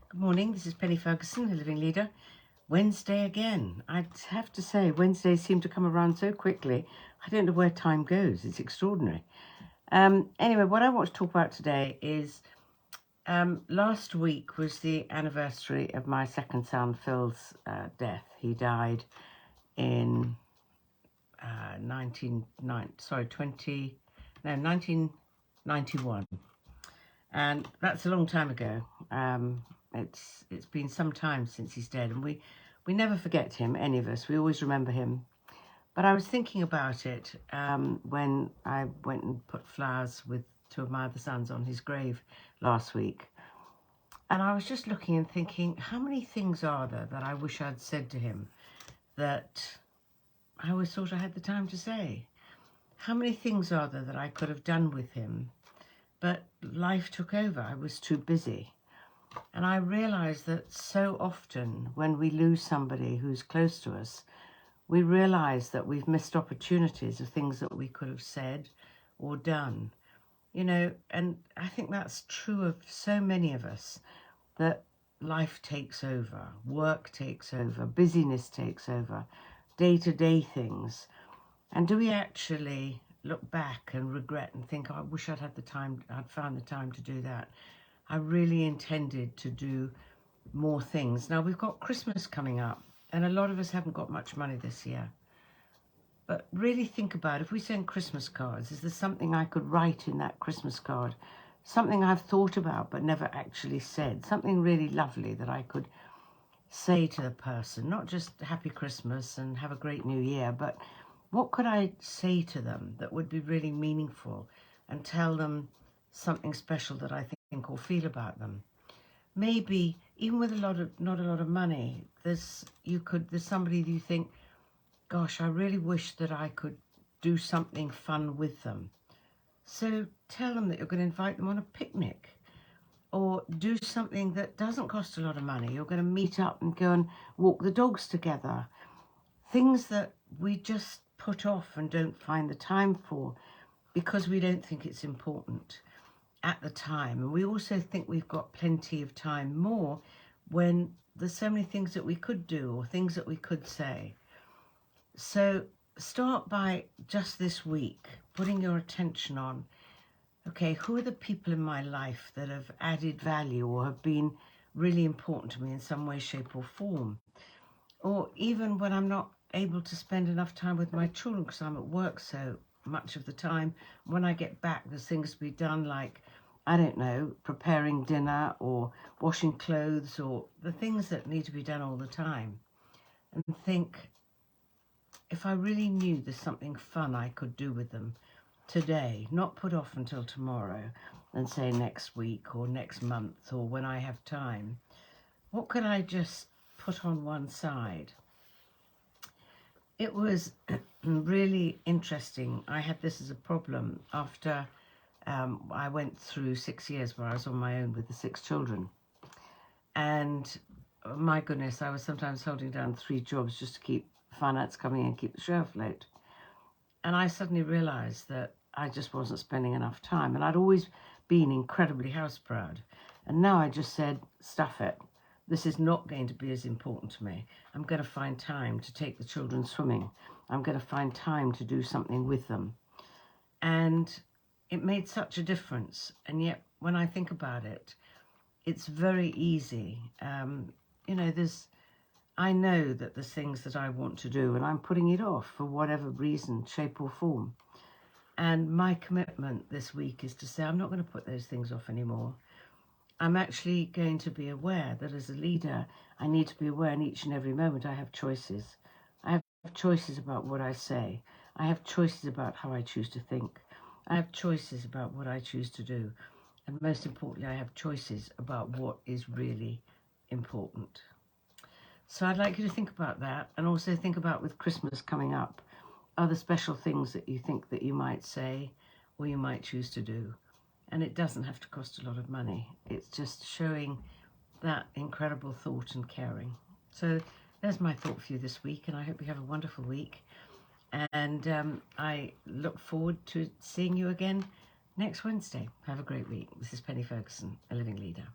Good morning, this is Penny Ferguson, a living leader. Wednesday again. I'd have to say, Wednesdays seem to come around so quickly. I don't know where time goes. It's extraordinary. Anyway, what I want to talk about today is last week was the anniversary of my second son, Phil's death. He died in 1991. And that's a long time ago. It's been some time since he's dead, and we never forget him, any of us. We always remember him. But I was thinking about it when I went and put flowers with two of my other sons on his grave last week. And I was just looking and thinking, how many things are there that I wish I'd said to him that I always thought I had the time to say? How many things are there that I could have done with him, but life took over? I was too busy. And I realize that so often when we lose somebody who's close to us, we realize that we've missed opportunities of things that we could have said or done. And I think that's true of so many of us, that life takes over, work takes over, busyness takes over, day-to-day things. And do we actually look back and regret and think, oh, I wish I'd found the time to do that. I really intended to do more things. Now, we've got Christmas coming up, and a lot of us haven't got much money this year. But really think about, if we send Christmas cards, is there something I could write in that Christmas card? Something I've thought about but never actually said. Something really lovely that I could say to the person, not just Happy Christmas and have a great New Year, but what could I say to them that would be really meaningful and tell them something special that I think or feel about them? Maybe even with not a lot of money, there's somebody you think, gosh, I really wish that I could do something fun with them. So tell them that you're going to invite them on a picnic, or do something that doesn't cost a lot of money. You're going to meet up and go and walk the dogs together. Things that we just put off and don't find the time for because we don't think it's important at the time. And we also think we've got plenty of time more when there's so many things that we could do or things that we could say. So start by just this week putting your attention on, okay, who are the people in my life that have added value or have been really important to me in some way, shape or form? Or even when I'm not able to spend enough time with my children because I'm at work so much of the time, when I get back, there's things to be done like, I don't know, preparing dinner or washing clothes or the things that need to be done all the time. And think, if I really knew there's something fun I could do with them today, not put off until tomorrow and say next week or next month or when I have time, what could I just put on one side? It was really interesting. I had this as a problem after I went through 6 years where I was on my own with the 6 children. And my goodness, I was sometimes holding down 3 jobs just to keep finance coming in, keep the show afloat. And I suddenly realized that I just wasn't spending enough time. And I'd always been incredibly house proud. And now I just said, stuff it. This is not going to be as important to me. I'm going to find time to take the children swimming. I'm going to find time to do something with them. And it made such a difference. And yet, when I think about it, it's very easy. I know that there's things that I want to do and I'm putting it off for whatever reason, shape or form. And my commitment this week is to say, I'm not going to put those things off anymore. I'm actually going to be aware that as a leader, I need to be aware in each and every moment I have choices. I have choices about what I say. I have choices about how I choose to think. I have choices about what I choose to do. And most importantly, I have choices about what is really important. So I'd like you to think about that, and also think about, with Christmas coming up, other special things that you think that you might say or you might choose to do. And it doesn't have to cost a lot of money. It's just showing that incredible thought and caring. So there's my thought for you this week, and I hope you have a wonderful week. And I look forward to seeing you again next Wednesday. Have a great week. This is Penny Ferguson, a living leader.